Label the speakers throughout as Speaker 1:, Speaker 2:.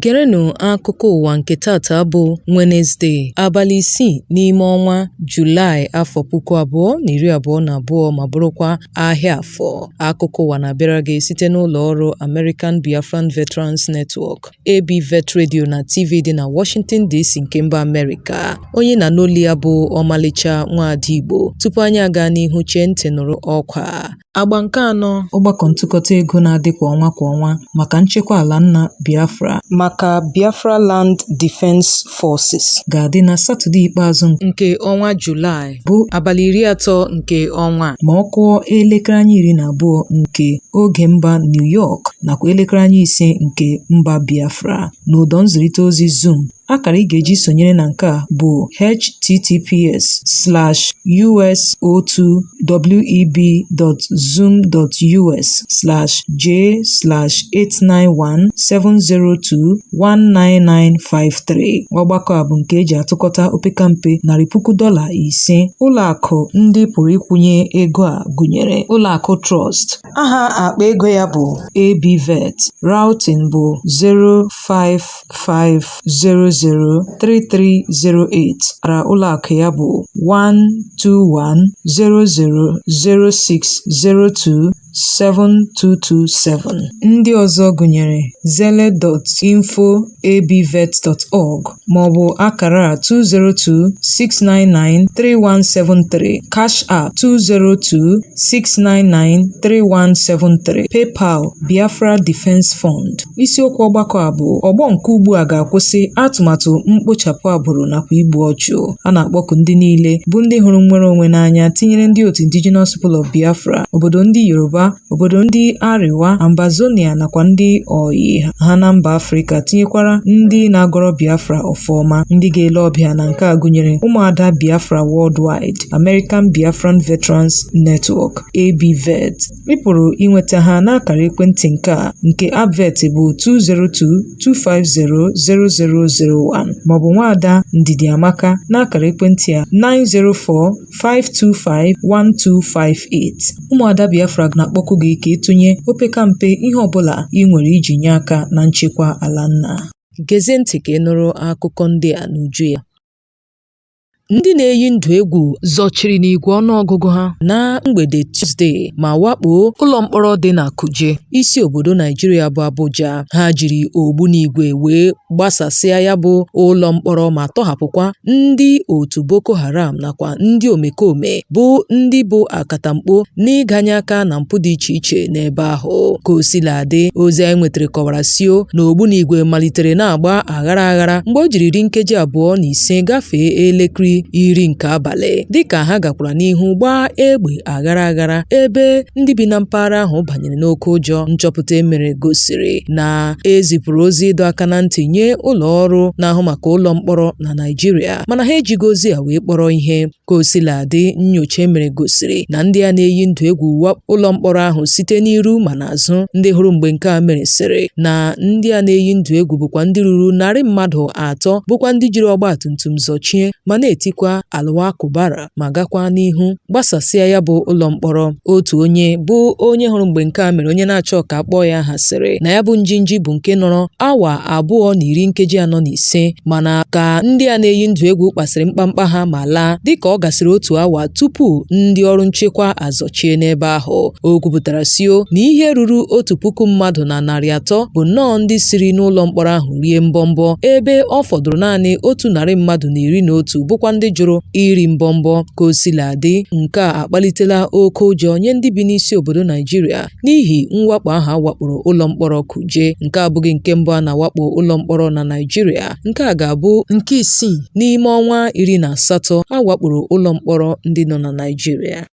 Speaker 1: Gerenụ akụkọ ụwa nke tata bụ Wednesday, abalị 6 n'ime ọnwa Julaị afọ 2022 ma bụrụkwa ahịa afọ. Akụkọ ụwa na-abịara gị site n'ụlọ ọrụ American Biafran Veterans Network, ABVet Radio na TV dị na Washington DC nke mba Amerịka. Onye na n'olu ya bụ Omalicha Nwada Igbo. Tupu anyị aga n'ihu, chee ntị nụrụ ọkwa. Agba nke 4 ọgbakọ ntụkọta ego na-adị kwa ọnwa maka nchekwa ala nna Biafra maka Biafra Land Defense Forces ga-adị na Satọde ikpeazụ nke ọnwa Julaị bụ abalị 30 nke ọnwa ma ọ kụọ elekere anya 12 nke oge mba New York nakwa elekere anya 5 nke mba Biafra n'ụdọ nzirịta ozi Zoom. Akara ị ga-eji sonyere na nke a bụ https://us.web.zoom.us/j/89170219953. Ọgbakọ a bụ nke eji atụkọta opekampe $500. Ụlọakụ ndị pụrụ ịkwụnye ego a gụnyere ụlọakụ Trust. Aha akpa ego ya bụ ABVet. Routing bụ 055003308. Ara ụlọakụ ya bụ 1210006027227. Ndị ọzọ gụnyere zele.info@abvet.org maọbụ akara 202-699-3173, Cash App 202-699-3173, PayPal Biafra Defense Fund. Isiokwu ọgbakọ a bụ ọgbọ nke ugbu a ga-akwụsị atụmatụ mkpochapụ agbụrụ nakwa igbu ọchụ. A na-akpọku ndị niile bụ ndị hụrụ nnwere onwe n'anya, tinyere ndị otu Indigenous People of Biafra, obodo ndị Yoruba, obodo ndị Ariwa, Ambazonia nakwa ndị oyi ha na mba Afrịka, tinyekwara ndị na-agọrọ Biafra ọfọma. Ndị ga-ele ọbịa na nke a gụnyere ụmụada Biafra Worldwide, American Biafran Veterans Network, ABVet. Ị pụrụ inweta ha n'akara ekwentị nke ABVet bụ 202-250-0001 maọbụ nwaada Ndidi Amaka n'akara ekwentị a 904-525-1258. Ụmụada Biafra na-akpọku gị ka ịtụnye opekampe ihe ọbụla ị nwere iji nye aka na nchekwa ala nna. Gezie ntị ka ị nụrụ akụkọ ndị a n'uju ya. Ndị na-eyi ndụ egwu zọchiri n'igwe ọnụọgụgụ ha na mgbede Tuzdee ma wakpo ụlọ mkpọrọ dị na Kuje, isi obodo Naijiria bụ Abuja. Ha jiri ogbunigwe wee gbasasịa ya bụ ụlọ mkpọrọ ma tọhapụkwa ndị otu Boko Haram nakwa ndị omekome bụ ndị bụ akatamkpo n'ịganye aka na mpụ dị iche iche n'ebe ahụ. Ka o sila dị, ozi anyị nwetara kọwara sio na ogbunigwe malitere na-agba aghara mgbe o jiriri nkeji 25 gafee elekere 10 nke abalị, dịka ha gakwara n'ihu gbaa egbe aghara ebe ndị bi na mpaghara ahụ banyere n'oke ụjọ. Nchọpụta emere gosiri na ezipụrụ ozi ịdọ aka na ntị nye ụlọ ọrụ na-ahụ maka ụlọ mkpọrọ na Naịjirịa, mana ha ejighị ozi a wee kpọrọ ihe. Ka o sila dị, nnyocha emere gosiri na ndị a na-eyi ndụ egwu ụlọ mkpọrọ ahụ site n'iru ma n'azụ. Ndị hụrụ mgbe nke a mere sịrị na ndị a na-eyi ndụ egwu bụkwa ndị ruru 100 mmadụ 3, bụkwa ndị jiri ọgba tumtum zọchie ma na-etikwa alụwa kubara ma gakwa n'ihu gbasasịa ya bụ ụlọ mkpọrọ. Otu onye bụ onye hụrụ mgbe nke a mere, onye na-achọ ka akpọọ ya aha, sịrị na ya bụ njinji bụ nke nọrọ awa 2:15, mana ka ndị a na-eyi ndụ egwu kpasịrị mkpamkpa ha ma laa, dịka ọ gasịrị otu awa tupu ndị ọrụ nchekwa azọchie n'ebe ahụ. O kwupụtara sio na ihe ruru 1,000 mmadụ na 300 bụ nnọọ ndị siri n'ụlọ mkpọrọ ahụ rie mbọmbọ, ebe ọ fọdụrụ naanị 100 mmadụ na 11 bụkwa ndị jụrụ iri mbọmbọ. Ka o sila dị, nke a akpalitela oke ụjọ nye ndị bi n'isi obodo Naijiria n'ihi mwakpo ahụ awakporo ụlọ mkpọrọ Kuje. Nke abụghị nke mbụ a na-awakpo ụlọ mkpọrọ na Naijiria. Nke a ga-abụ nke 6 n'ime ọnwa 18 awakporo ụlọ mkpọrọ ndị nọ na Naijiria.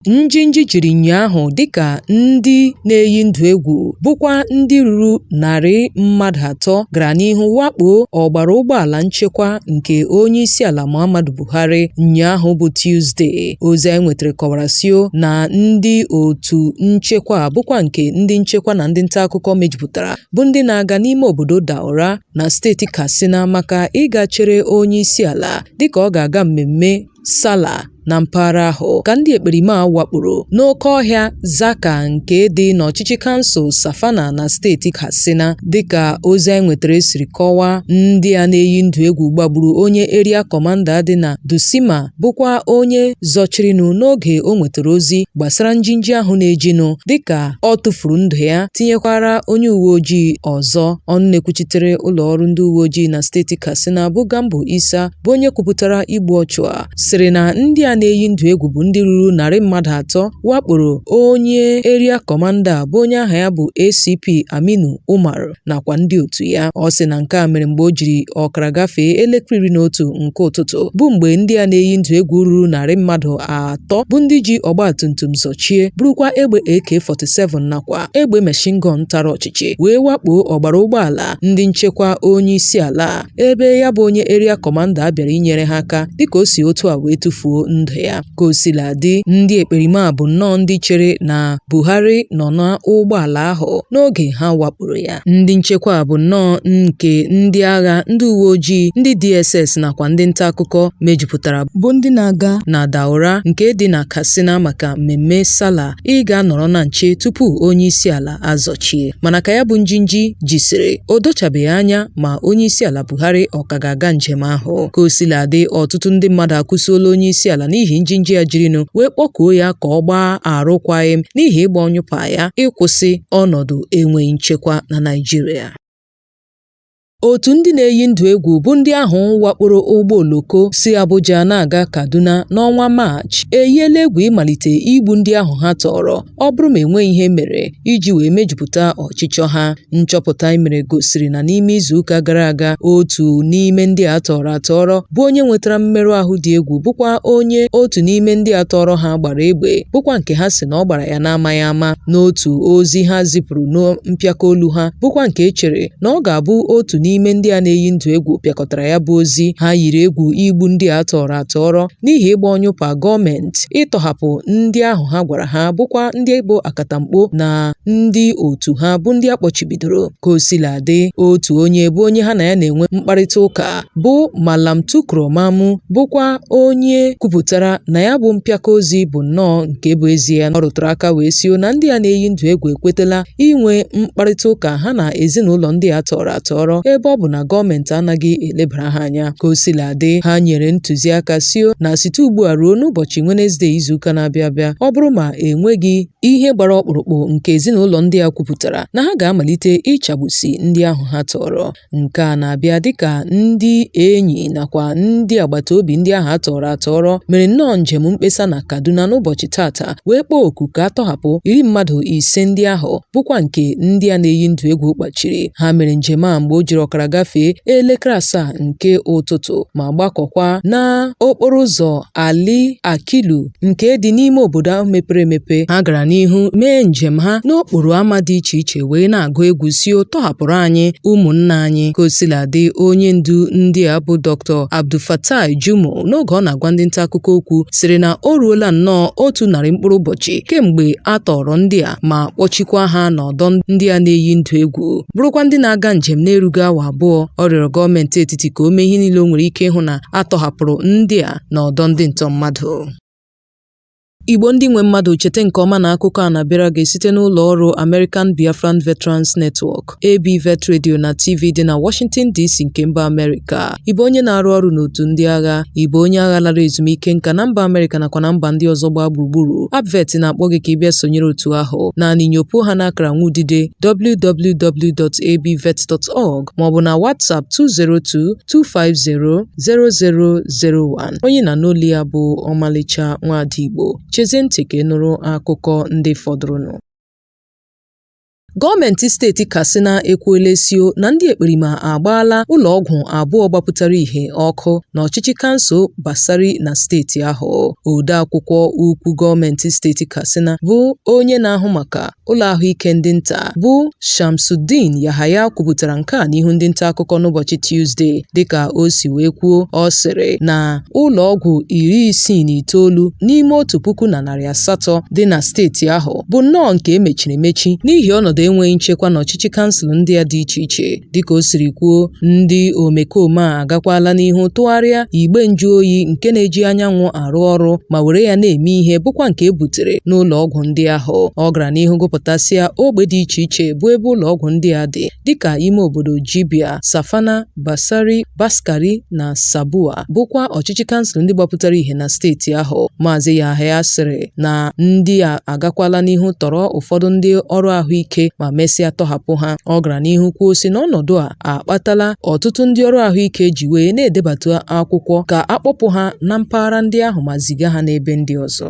Speaker 1: Njinji jiri nyaahụ dịka ndị na-eyi ndụ egwu bụkwa ndị ruru 100 mmadụ 3 gara n'ihu wakpo ọgbara ụgbọala nchekwa nke onye isi ala Muhammadu Buhari nyaahụ bụ Tuzdee. Ozi anyị nwetara kọwara sio na ndị otu nchekwa bụkwa nke ndị nchekwa na ndị nta akụkọ mejupụtara bụ ndị na-aga n'ime obodo Daura na steeti Katsina maka ịga chere onye isi ala dịka ọ ga-aga mmemme Sala na mpaghara ahụ ka ndị ekperima wakporo n'oke ọhịa Zaka nke dị n'ọchịchị kansụl Safana na steeti Katsina. Dịka ozi anyị nwetara siri kọwaa, ndị a na-eyi ndụ egwu gbagburu onye area kọmanda dị na Dusima bụkwa onye zọchirinụ n'oge o nwetara ozi gbasara njinji ahụ na-ejinụ dịka ọ tụfuru ndụ ya, tinyekwara onye uwe ojii ọzọ. Ọnụ na-ekwuchitere ụlọ ọrụ ndị uwe ojii na steeti Katsina bụ Gambo Isa bụ onye kwupụtara igbu ọchụ a sịrị na ndị a na-eyi ndụ egwu bụ ndị ruru 100 mmadụ atọ wakporo onye area kọmanda bụ onye aha ya bụ ACP Aminu Umar nakwa ndị otu ya. Ọ sị na nke a mere mgbe o jiri ọkara gafee elekere 11 nke ụtụtụ bụ mgbe ndị a na-eyi ndụ egwu ruru 100 mmadụ atọ bụ ndị ji ọgbatumtum zọchie burukwa egbe AK-47 nakwa egbe machine gun tara ọchịchị wee wakpo ọgbara ụgbọala ndị nchekwa onye isi ala, ebe ya bụ onye area kọmanda bịara inyere ha aka dịka o si otu a wee tụfuo ndụ ya. Ka o sila dị, ndị ekperima bụ nnọọ ndị chere na Buhari nọ n'ụgbọala ahụ n'oge ha wakporo ya. Ndị nchekwa bụ nnọọ nke ndị agha, ndị uwe ojii, ndị DSS nakwa ndị nta akụkọ mejupụtara bụ ndị na-aga na Daura nke dị na Katsina maka mmemme Sala ịga nọrọ na nche tupu onye isi ala azọchie. Mana ka ya bụ njinji jisiri, o dochabeghị anya ma onye isi ala Buhari ọ ka ga-aga njem ahụ. Ka o sila dị, ọtụtụ ndị mmadụ akwụsịola onye isi ala n'ihi njinji ya jirinụ wee kpọkuo ya ka ọ gbaa arụkwaghịm n'ihi ịgba ọnyụpa ya ịkwụsị ọnọdụ enweghị nchekwa na Naịjirịa. Otu ndị na-eyi ndụ egwu bụ ndị ahụ wakporo ụgbọ oloko si Abuja na-aga Kaduna n'ọnwa Maachị eyiela egwu ịmalite igbu ndị ahụ ha tọrọ ọ bụrụ ma enweghị ihe mere iji wee mejupụta ọchịchọ ha. Nchọpụta emere gosiri na n'ime izuụka gara aga, otu n'ime ndị a tọrọ atọrọ bụ onye nwetara mmerụ ahụ dị egwu bụkwa onye otu n'ime ndị a tọrọ ha gbara egbe bụkwa nke ha si na ọ gbara ya n'amaghị ama. N'otu ozi ha zipụrụ n'mpịaka olu ha bụkwa nke echere na ọ ga-abụ otu n'ime ndị a na-eyi ndụ egwu pịakọtara ya bụ ozi. Ha yiri egwu igbu ndị a tọrọ atọrọ n'ihi ịgba ọnyụpa gọọmenti ịtọhapụ ndị ahụ ha gwara ha bụkwa ndị Igbo akatamkpo na ndị otu ha bụ ndị akpọchibidoro. Ka o sila dị, otu onye bụ onye ha na ya na-enwe mkparịta ụka bụ Malam Tukro Mamu bụkwa onye kwupụtara na ya bụ mpịaka ozi bụ nnọọ nke bụ ezie. Ọ rụtụrụ aka wee sio na ndị a na-eyi ndụ egwu ekwetela inwe mkparịta ụka ha na ezinụlọ ndị a tọrọ atọrọ, ebe ọ bụ na gọọmenti anaghị elebara ha anya. Ka o sila dị, ha nyere ntụziaka sio na site ugbu a ruo n'ụbọchị Wenezdee izuụka na-abịa abịa, ọ bụrụ ma enweghị ihe gbara ọkpụrụkpụ nke ezinụlọ ndị a kwupụtara, na ha ga-amalite ịchagbusi ndị ahụ ha tọrọ. Nke a na-abịa dịka ndị enyi nakwa ndị agbata obi ndị ahụ atọrọ atọrọ mere nnọọ njem mkpesa na Kaduna n'ụbọchị tata wee kpọọ oku ka a tọhapụ 10 mmadụ ndị ahụ bụkwa nke ndị a na-eyi ndụ egwu kpachiri. Ha mere njem a mgbe o jiri ọkara gafee elekere 7 nke ụtụtụ ma gbakọkwa na okporo ụzọ Ali Akilu nke dị n'ime obodo ahụ mepere emepe. Ha gara n'ihu mee njem ha n'okporo ámá dị iche iche wee na-agụ egwu sio tọhapụrụ anyị ụmụnna anyị. Ka o sila dị, onye ndu ndị a bụ Dr. Abdulfatai Jumo n'oge ọ na-agwa ndị nta akụkọ okwu sịrị na o ruola nnọọ 100 mkpụrụ ụbọchị kemgbe a tọrọ ndị a ma kpọchikwa ha n'ọdọ ndị a na-eyi ndụ egwu bụrụkwa ndị na-aga njem na-erughị awa abụọ. Ọ rịọrọ gọọmenti etiti ka o mee ihe niile o nwere ike ịhụ na a tọhapụrụ ndị a n'ọdọ ndị ntọ mmadụ. Igbo ndị nwe mmadụ, cheta nke ọma na akụkọ a na-abịara gị site n'ụlọ ọrụ American Biafran Veterans Network ABVet Radio na TV dị na Washington DC nke mba Amerịka. Ịbụ onye na-arụ ọrụ n'otu ndị agha, ịbụ onye agha lara ezumike nka na mba Amerịka nakwa na mba ndị ọzọ gbaa gburugburu, ABVet na-akpọ gị ka ị bịa sonyere otu ahụ. Naanị nyopuo ha n'akara nwudide www.abvet.org maọbụ na WhatsApp 202-250-0001. Onye na n'olu ya bụ Omalicha Nwada Igbo. Chezie ntị ka ị nụrụ akụkọ ndị fọdụrụnụ. Gọọmenti steeti Katsina ekwuola sio na ndị ekperima agbaala ụlọọgwụ abụọ gbapụtara ihe ọkụ n'ọchịchị kansụl Basari na steeti ahụ. Odeakwụkwọ ukwu gọọmenti steeti Katsina bụ onye na-ahụ maka ụlọ ahụike ndị nta bụ Shamsuddin Yahaya kwupụtara nke a n'ihu ndị nta akụkọ n'ụbọchị Tuzdee. Dịka o si wee kwuo, ọ sịrị na ụlọọgwụ 69 n'ime 1,800 dị na steeti ahụ bụ nnọọ nke emechiri emechi n'ihi ọnọdụ enweghị nchekwa n'ọchịchị kansụl ndị a dị iche iche. Dịka o siri kwuo, ndị omekome a agakwala n'ihu tụgharịa igbe nju oyi nke na-eji anyanwụ arụ ọrụ ma were ya na-eme ihe bụkwa nke ebutere n'ụlọ ọgwụ ndị ahụ. Ọ gara n'ihu gụpụtasịa ogbe dị iche iche bụ ebe ụlọ ọgwụ ndị a dị, dịka ime obodo Jibia, Safana, Basari, Baskari na Sabua bụkwa ọchịchị kansụl ndị gbapụtara ihe na steeti ahụ. Maazị Yahaya sịrị na ndị a agakwala n'ihu tọrọ ụfọdụ ndị ọrụ ahụike ma mesịa tọhapụ ha. Ọ gara n'ihu kwuo sị na ọnọdụ a akpatala ọtụtụ ndị ọrụ ahụike ji wee na-edebata akwụkwọ ka akpọpụ ha na mpaghara ndị ahụ ma ziga ha n'ebe ndị ọzọ.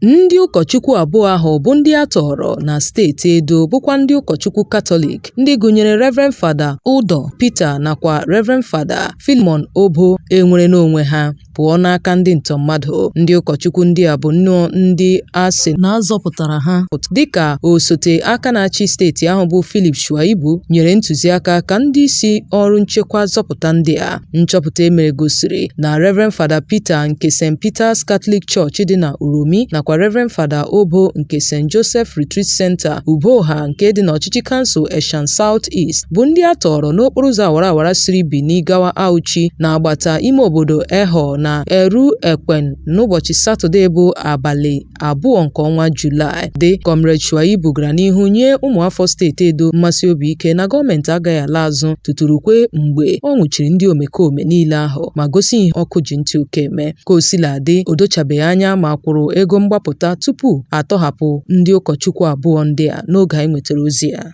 Speaker 1: Ndị ụkọchukwu abụọ ahụ bụ ndị a tọrọ na steeti Edo bụkwa ndị ụkọchukwu Katọlik, ndị gụnyere Reverend Fada Udo Peter nakwa Reverend Fada Philemon Obo enwere n'onwe ha pụọ n'aka ndị ntọ mmadụ. Ndị ụkọchukwu ndị a bụ nnọọ ndị asị na-azọpụtara ha, dịka osote aka na-achị steeti ahụ bụ Philip Shuaibu nyere ntụziaka ka ndị isi ọrụ nchekwa zọpụta ndị a. Nchọpụta emere gosiri na Reverend Fada Peter nke St. Peter's Catholic Church dị na Uromi nakwa Reverend Fada Obo nke St. Joseph Retreat Center Uboha nke dị n'ọchịchị kansụl Eshan South East bụ ndị a tọrọ n'okporo ụzọ awara awara siri Bini gawa Auchi na-agbata ime obodo Eho na Eru Ekwen n'ụbọchị Satọde bụ abalị 2 nke ọnwa Julaị. Dị Comrade Shuaibu gara n'ihu nye ụmụafọ steeti Edo mmasị obi ike na gọọmenti agaghị ala azụ tuturukwe mgbe ọ nwụchiri ndị omekome niile ahụ ma gosi ihe ọkụ ji ntị oke eme. Ka o sila dị, o dochabeghị anya ma kwụrụ ego mgbapụta tupu atọhapụ ndị ụkọchukwu abụọ ndị a n'oge anyị nwetara ozi a.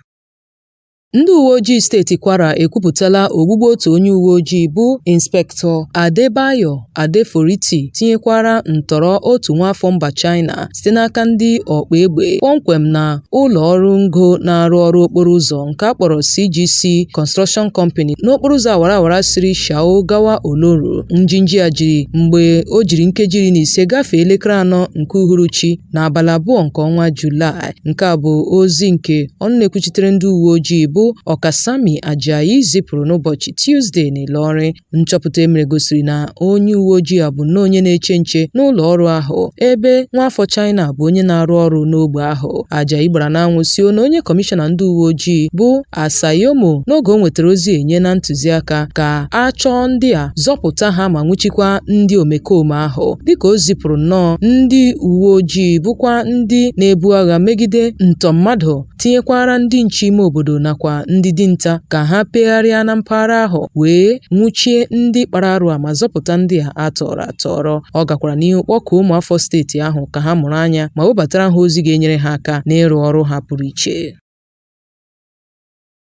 Speaker 1: Ndị uwe ojii steeti Kwara ekwupụtala ogbugbu otu onye uwe ojii bụ Inspektọ Adebayo Adeforiti tinyekwara ntọrọ otu nwaafọ mba China site n'aka ndị ọkpa egbe kpọmkwem na ụlọ ọrụ ngo na-arụ ọrụ okporo ụzọ nke akpọrọ CGC Construction Company n'okporo ụzọ awara awara siri Shao gawa Oloru. Njinji a jiri mgbe o jiri nkeji 15 gafee elekere 4 nke uhuruchi n'abalị 2 nke ọnwa Julaị. Nke a bụ ozi nke ọnụ na-ekwuchitere ndị uwe ojii bụ Ọkasami Ajayi zipụrụ n'ụbọchị Tuesday n'Ilọrin. Nchọpụta emere gosiri na onye uwe ojii a bụ na onye na-eche nche n'ụlọ ọrụ ahụ, ebe nwaafọ China bụ onye na-arụ ọrụ n'ogbe ahụ. Ajayi gbara n'anwụ sio na onye kọmishọna ndị uwe ojii bụ Asayomo n'oge o nwetara ozi enye na ntụziaka ka a chọọ ndị a zọpụta ha ma nwụchikwa ndị omekome ahụ. Dịka o zipụrụ nnọọ ndị uwe ojii bụkwa ndị na-ebu agha megide ntọ mmadụ tinyekwara ndị nche ime obodo nakwa ndị dinta ka ha pegharịa na mpaghara ahụ wee nwụchie ndị kpara arụ ma zọpụta ndị a atọrọ atọrọ. Ọ gakwara n'ihu kpọkuo ụmụafọ steeti ahụ ka ha mụrụ anya ma webatara ha ozi ga-enyere ha aka n'ịrụ ọrụ ha pụrụ iche.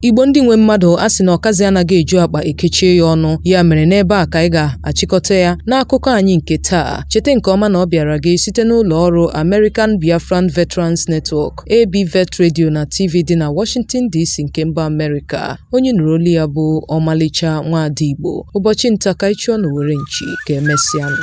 Speaker 1: Igbo ndị nwe mmadụ a sị na ọkazi anaghị eju akpa ekechie ya ọnụ, ya mere n'ebe a ka anyị ga-achịkọta ya n'akụkọ anyị nke taa. Cheta nke ọma na ọ bịara gị site n'ụlọ ọrụ American Biafran Veterans Network ABVet Radio na TV dị na Washington DC nke mba Amerịka. Onye nụrụ olu ya bụ Omalicha Nwada Igbo. Ụbọchị nta ka ịchụọ na were nchi ka emesịanụ.